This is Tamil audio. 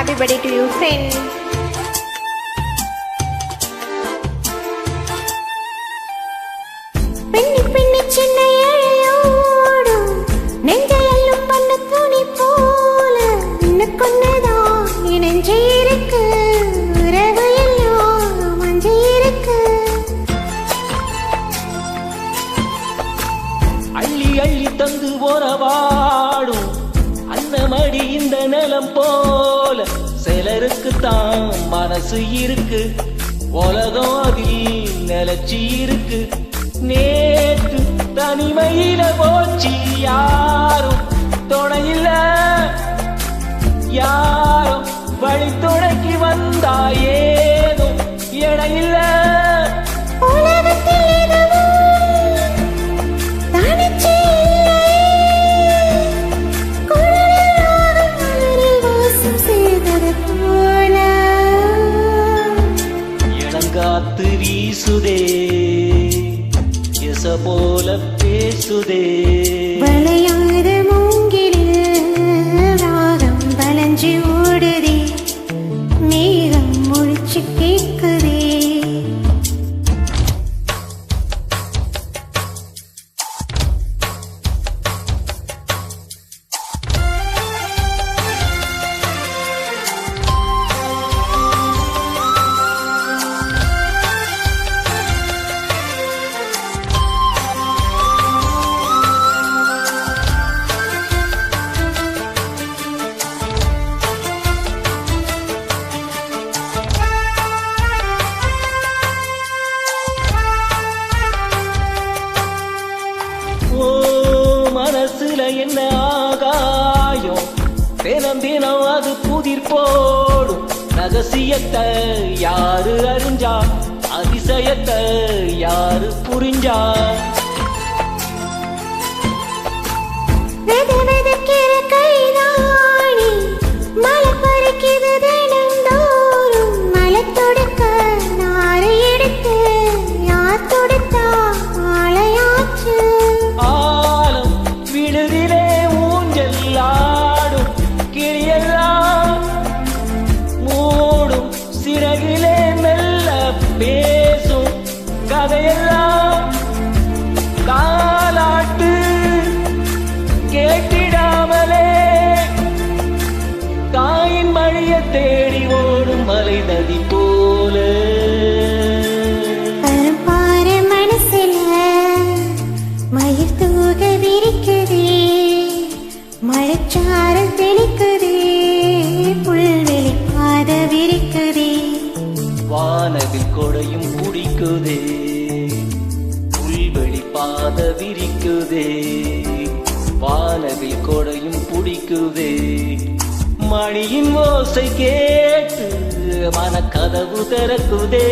Happy birthday to you, friend. பெண்ணி பெண்ணி சின்ன இழையோடும் நெஞ்சையல்லும் பண்ண துணி போல இன்னுக்கொன்னுதான் இணைஞ்சு இருக்கு உறவு எல்லாம் மஞ்சு இருக்கு. அள்ளி அள்ளி தந்து போறவாடும் அந்த மடி இந்த நிலம் போல சிலருக்குத்தான் மனசு இருக்கு உலகம் அதில் நிலச்சி இருக்கு. நேற்று தனிமையில போச்சு யாரும் துணையில்ல யாரும் வழி துணைக்கு வந்தா ஏதும் இடையில்ல. காத்து வீசுதே எச போல பேசுதே வளையாத மூங்கிலில் ராகம் வளைஞ்சு ஓடுதே மேகம் முழிச்சு கேட்குதே. மனசுல என்ன ஆகாயம் தினம் தினம் அது புதிர் போடும். ரகசியத்தை யாரு அறிஞ்சா அதிசயத்தை யாரு புரிஞ்சா. பேசும் கதையெல்லாம் தாலாட்டு கேட்டிடாமலே தாயின் மழைய தேடி ஓடும் மலை நதி போல. பாரு மனசுல மயில் தூக விரிக்குதே மழைச்சாரல் தெளிக்குதே புல்வெளி பாத விரிக்குதே. வானவில் கொடையும் பிடிக்குதே புல்வெளி பாத விரிக்குதே. வானவில் கொடையும் பிடிக்குதே மணியின் ஓசை கேட்டு மனக்கதவு திறக்குதே.